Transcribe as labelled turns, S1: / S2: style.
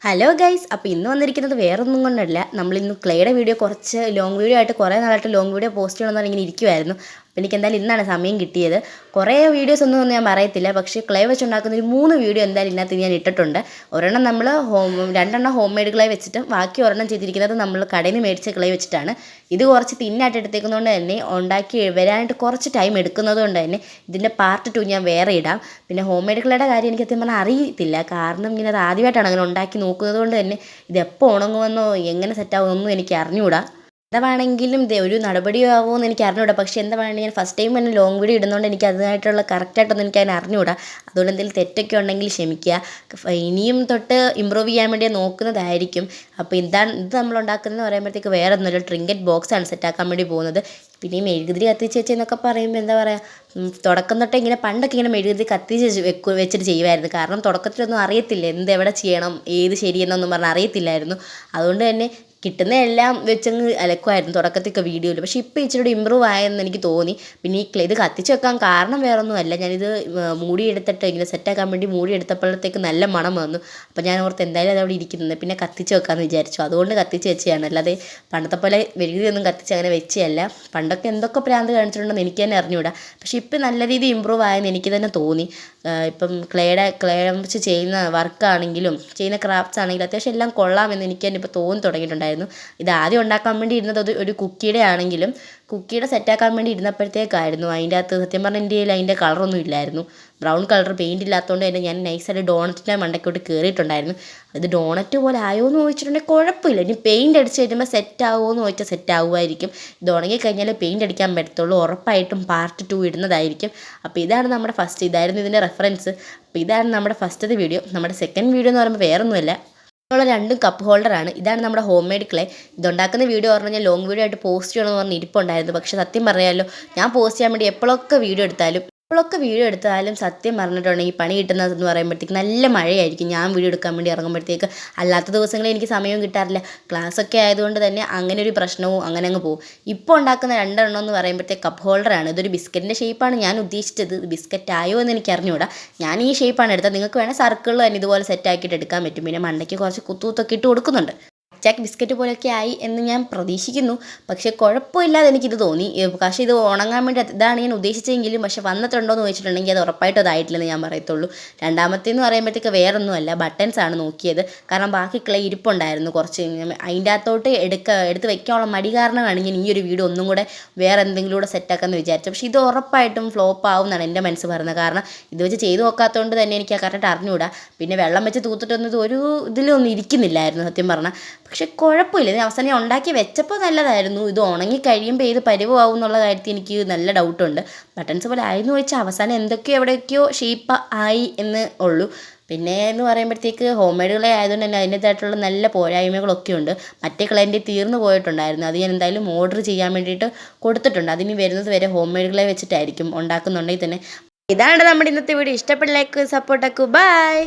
S1: Hello guys, അപ്പോൾ ഇന്ന് വന്നിരിക്കുന്നത് വേറൊന്നും കൊണ്ടല്ല. നമ്മളിന്ന് ക്ലേയുടെ വീഡിയോ കുറച്ച് ലോങ് വീഡിയോ ആയിട്ട് കുറേ നാളായിട്ട് ലോങ് വീഡിയോ പോസ്റ്റ് ചെയ്യണമെന്ന് ഇങ്ങനെ ഇരിക്കുമായിരുന്നു. അപ്പോൾ എനിക്ക് എന്തായാലും ഇന്നാണ് സമയം കിട്ടിയത്. കുറേ വീഡിയോസ് ഒന്നും ഞാൻ പറയത്തില്ല, പക്ഷേ ക്ലേ വെച്ചുണ്ടാക്കുന്ന ഒരു 3 വീഡിയോ എന്തായാലും ഇതിനകത്ത് ഞാൻ ഇട്ടിട്ടുണ്ട്. ഒരെണ്ണം നമ്മൾ രണ്ടെണ്ണം ഹോം മെയ്ഡ് ക്ലേ വെച്ചിട്ടും ബാക്കി ഒരെണ്ണം ചെയ്തിരിക്കുന്നത് നമ്മൾ കടയിൽ നിന്ന് മേടിച്ച ക്ലേ വെച്ചിട്ടാണ്. ഇത് കുറച്ച് തിന്നായിട്ട് എടുത്തേക്കുന്നതുകൊണ്ട് തന്നെ ഉണ്ടാക്കി വരാനായിട്ട് കുറച്ച് ടൈം എടുക്കുന്നത് കൊണ്ട് തന്നെ ഇതിൻ്റെ പാർട്ട് 2 ഞാൻ വേറെ ഇടാം. പിന്നെ ഹോം മെയ്ഡ് ക്ലേയുടെ കാര്യം എനിക്ക് സത്യം പറഞ്ഞാൽ അറിയത്തില്ല, കാരണം ഇങ്ങനെ അത് ആദ്യമായിട്ടാണ് അങ്ങനെ ഉണ്ടാക്കി നോക്കുന്നത് കൊണ്ട് തന്നെ ഇത് എപ്പോൾ ഉണങ്ങുമെന്നോ എങ്ങനെ സെറ്റാകുമെന്നൊന്നും എനിക്ക് അറിഞ്ഞുകൂടാ. എന്താണെങ്കിലും ഒരു നടപടിയാവുമോ എന്ന് എനിക്ക് അറിഞ്ഞുകൂടാ. പക്ഷേ എന്താ വേണമെങ്കിൽ ഞാൻ ഫസ്റ്റ് ടൈം തന്നെ ലോങ് വീഡിയോ ഇടുന്നതുകൊണ്ട് എനിക്ക് അതിനായിട്ടുള്ള കറക്റ്റായിട്ടൊന്നും എനിക്ക് അതിനെ അറിഞ്ഞുകൂടാ. അതുകൊണ്ട് എന്തെങ്കിലും തെറ്റൊക്കെ ഉണ്ടെങ്കിൽ ക്ഷമിക്കുക. ഇനിയും തൊട്ട് ഇമ്പ്രൂവ് ചെയ്യാൻ വേണ്ടി നോക്കുന്നതായിരിക്കും. അപ്പോൾ ഇത് നമ്മൾ ഉണ്ടാക്കുന്നതെന്ന് പറയുമ്പോഴത്തേക്ക് വേറെ ഒന്നുമില്ല, ട്രിങ്കറ്റ് ബോക്സാണ് സെറ്റാക്കാൻ വേണ്ടി പോകുന്നത്. പിന്നെ ഈ മെഴുകുതിരി കത്തിച്ച് വെച്ചെന്നൊക്കെ പറയുമ്പോൾ എന്താ പറയുക, തുടക്കം തൊട്ടേ ഇങ്ങനെ പണ്ടൊക്കെ ഇങ്ങനെ മെഴുകുതിരി കത്തിച്ച് വെച്ചിട്ട് ചെയ്യുമായിരുന്നു. കാരണം തുടക്കത്തിലൊന്നും അറിയത്തില്ല എവിടെ ചെയ്യണം, ഏത് ശരിയെന്നൊന്നും പറഞ്ഞാൽ അറിയത്തില്ലായിരുന്നു. അതുകൊണ്ട് തന്നെ കിട്ടുന്ന എല്ലാം വെച്ചങ്ങ് അലക്കുമായിരുന്നു തുടക്കത്തൊക്കെ വീഡിയോയിൽ. പക്ഷേ ഇപ്പോൾ ഇച്ചിരി ഇമ്പ്രൂവ് ആയെന്ന് എനിക്ക് തോന്നി. പിന്നെ ഇത് കത്തിച്ച് വെക്കാൻ കാരണം വേറൊന്നുമല്ല, ഞാനിത് മൂടിയെടുത്തിട്ട് ഇങ്ങനെ സെറ്റാക്കാൻ വേണ്ടി മൂടിയെടുത്തപ്പോഴത്തേക്ക് നല്ല മണം വന്നു. അപ്പോൾ ഞാൻ ഓർത്ത് എന്തായാലും അതവിടെ ഇരിക്കുന്നത്, പിന്നെ കത്തിച്ച് വെക്കാമെന്ന് വിചാരിച്ചു. അതുകൊണ്ട് കത്തിച്ച് വെച്ചതാണ്, അല്ലാതെ പണ്ടത്തെ പോലെ വെറുതെയൊന്നും കത്തിച്ച് അങ്ങനെ വെച്ചതല്ല. പണ്ടൊക്കെ എന്തൊക്കെ പ്രാന്ത് കാണിച്ചിട്ടുണ്ടെന്ന് എനിക്ക് തന്നെ അറിഞ്ഞുകൂടാ. പക്ഷേ ഇപ്പം നല്ല രീതിയിൽ ഇമ്പ്രൂവ് ആയെന്ന് എനിക്ക് തന്നെ തോന്നി. ഇപ്പം ക്ലേ വെച്ച് ചെയ്യുന്ന വർക്കാണെങ്കിലും ചെയ്യുന്ന ക്രാഫ്റ്റ്സ് ആണെങ്കിലും അത്യാവശ്യം എല്ലാം കൊള്ളാമെന്ന് എനിക്ക് തന്നെ ഇപ്പോൾ തോന്നി തുടങ്ങിയിട്ടുണ്ടായിരുന്നു. ഇത് ആദ്യം ഉണ്ടാക്കാൻ വേണ്ടി ഇരുന്നത് ഒരു കുക്കിയുടെ ആണെങ്കിലും കുക്കിയുടെ സെറ്റാക്കാൻ വേണ്ടി ഇരുന്നപ്പോഴത്തേക്കായിരുന്നു അതിൻ്റെ അകത്ത് സത്യം പറഞ്ഞാൽ എൻ്റെ കയ്യിൽ അതിൻ്റെ കളറൊന്നും ഇല്ലായിരുന്നു. ബ്രൗൺ കളർ പെയിൻറ്റ് ഇല്ലാത്തതുകൊണ്ട് തന്നെ ഞാൻ നൈസായിട്ട് ഡോണറ്റിൻ്റെ മണ്ടയ്ക്കോട്ട് കയറിയിട്ടുണ്ടായിരുന്നു. അത് ഡോണറ്റ് പോലെ ആയോ എന്ന് ചോദിച്ചിട്ടുണ്ടെങ്കിൽ കുഴപ്പമില്ല. ഇനി പെയിൻറ്റ് അടിച്ച് കഴിയുമ്പോൾ സെറ്റ് ആവുമോ എന്ന് ചോദിച്ചാൽ സെറ്റ് ആവുമായിരിക്കും. ഇത് ഉണങ്ങി കഴിഞ്ഞാൽ പെയിൻറ്റ് അടിക്കാൻ പറ്റത്തുള്ളൂ. ഉറപ്പായിട്ടും പാർട്ട് 2 ഇടുന്നതായിരിക്കും. അപ്പോൾ ഇതാണ് നമ്മുടെ ഇതായിരുന്നു ഇതിൻ്റെ റെഫറൻസ്. അപ്പോൾ ഇതാണ് നമ്മുടെ ഫസ്റ്റത്തെ വീഡിയോ. നമ്മുടെ സെക്കൻഡ് വീഡിയോ എന്ന് പറയുമ്പോൾ വേറൊന്നുമല്ല, ഉള്ള 2 കപ്പ് ഹോൾഡറാണ്. ഇതാണ് നമ്മുടെ ഹോം മെയ്ഡ് ക്ലേ. ഇതുണ്ടാക്കുന്ന വീഡിയോ പറഞ്ഞു ഞാൻ ലോങ് വീഡിയോ ആയിട്ട് പോസ്റ്റ് ചെയ്യണമെന്ന് പറഞ്ഞ് ഇരിപ്പുണ്ടായിരുന്നു. പക്ഷേ സത്യം പറയാമല്ലോ, ഞാൻ പോസ്റ്റ് ചെയ്യാൻ വേണ്ടി എപ്പോഴൊക്കെ വീഡിയോ എടുത്താലും സത്യം പറഞ്ഞിട്ടുണ്ടെങ്കിൽ പണി കിട്ടുന്നതെന്ന് പറയുമ്പോഴത്തേക്ക് നല്ല മഴയായിരിക്കും. ഞാൻ വീഡിയോ എടുക്കാൻ വേണ്ടി ഇറങ്ങുമ്പോഴത്തേക്ക് അല്ലാത്ത ദിവസങ്ങളിൽ എനിക്ക് സമയവും കിട്ടാറില്ല. ക്ലാസ്സൊക്കെ ആയതുകൊണ്ട് തന്നെ അങ്ങനെ ഒരു പ്രശ്നവും അങ്ങനെ അങ്ങ് പോകും. ഇപ്പോൾ ഉണ്ടാക്കുന്ന 2 എണ്ണം എന്ന് പറയുമ്പോഴത്തേക്ക് കപ്പ് ഹോൾഡറാണ്. ഇതൊരു ബിസ്ക്കറ്റിൻ്റെ ഷേപ്പാണ് ഞാൻ ഉദ്ദേശിച്ചത്. ബിസ്ക്കറ്റ് ആയോ എന്ന് എനിക്ക് അറിഞ്ഞുകൂടാ. ഞാൻ ഈ ഷേപ്പാണ് എടുത്തത്. നിങ്ങൾക്ക് വേണേൽ സർക്കിളിൽ തന്നെ ഇതുപോലെ സെറ്റാക്കിയിട്ട് എടുക്കാൻ പറ്റും. പിന്നെ മണ്ടയ്ക്ക് കുറച്ച് കുത്തുകുത്തൊക്കെ ഇട്ട് കൊടുക്കുന്നുണ്ട്. ബിസ്ക്കറ്റ് പോലെയൊക്കെ ആയി എന്ന് ഞാൻ പ്രതീക്ഷിക്കുന്നു. പക്ഷേ കുഴപ്പമില്ലാതെ എനിക്കിത് തോന്നി. പക്ഷേ ഇത് ഉണങ്ങാൻ വേണ്ടി ഇതാണ് ഞാൻ ഉദ്ദേശിച്ചെങ്കിലും പക്ഷേ വന്നിട്ടുണ്ടോ എന്ന് ചോദിച്ചിട്ടുണ്ടെങ്കിൽ അത് ഉറപ്പായിട്ടും അതായിട്ടില്ലെന്ന് ഞാൻ പറയത്തുള്ളൂ. രണ്ടാമത്തേന്ന് പറയുമ്പോഴത്തേക്ക് വേറൊന്നുമല്ല, ബട്ടൺസാണ് നോക്കിയത്. കാരണം ബാക്കി ക്ലേ ഇരിപ്പുണ്ടായിരുന്നു കുറച്ച്. അതിൻ്റെ അകത്തോട്ട് എടുത്ത് വെക്കാനുള്ള മടി കാരണമാണ് ഞാൻ ഈ ഒരു വീഡിയോ ഒന്നും കൂടെ വേറെ എന്തെങ്കിലും കൂടെ സെറ്റാക്കാമെന്ന് വിചാരിച്ചു. പക്ഷേ ഇത് ഉറപ്പായിട്ടും ഫ്ലോപ്പ് ആവും എന്നാണ് എൻ്റെ മനസ്സ് പറയുന്നത്. കാരണം ഇത് വെച്ച് ചെയ്ത് നോക്കാത്തതുകൊണ്ട് തന്നെ എനിക്ക് ആ കറക്റ്റ് അറിഞ്ഞുകൂടാ. പിന്നെ വെള്ളം വെച്ച് തൂത്തിട്ടൊന്നും ഒരു ഇതിലൊന്നും ഇരിക്കുന്നില്ലായിരുന്നു സത്യം പറഞ്ഞാൽ. പക്ഷെ കുഴപ്പമില്ല, ഇതിന് അവസാനം ഞാൻ ഉണ്ടാക്കി വെച്ചപ്പോൾ നല്ലതായിരുന്നു. ഇത് ഉണങ്ങി കഴിയുമ്പോൾ ഏത് പരിവാകും എന്നുള്ള കാര്യത്തിൽ എനിക്ക് നല്ല ഡൗട്ടുണ്ട്. ബട്ടൺസ് പോലെ ആയെന്ന് ചോദിച്ചാൽ അവസാനം എന്തൊക്കെയോ എവിടെയൊക്കെയോ ഷേപ്പ് ആയി എന്ന് ഉള്ളൂ. പിന്നെ എന്ന് പറയുമ്പോഴത്തേക്ക് ഹോം മെയ്ഡ് ക്ലേ ആയതുകൊണ്ട് തന്നെ അതിൻ്റേതായിട്ടുള്ള നല്ല പോരായ്മകളൊക്കെ ഉണ്ട്. മറ്റേ ക്ലൈൻ്റെ തീർന്നു പോയിട്ടുണ്ടായിരുന്നു. അത് ഞാൻ എന്തായാലും ഓർഡർ ചെയ്യാൻ വേണ്ടിയിട്ട് കൊടുത്തിട്ടുണ്ട്. അതിന് വരുന്നത് വരെ ഹോം മെയ്ഡ് ക്ലേ വെച്ചിട്ടായിരിക്കും ഉണ്ടാക്കുന്നുണ്ടെങ്കിൽ തന്നെ. ഇതാണ് നമ്മുടെ ഇന്നത്തെ വീഡിയോ. ഇഷ്ടപ്പെട്ട ലൈക്ക് സപ്പോർട്ടാക്കൂ. ബൈ.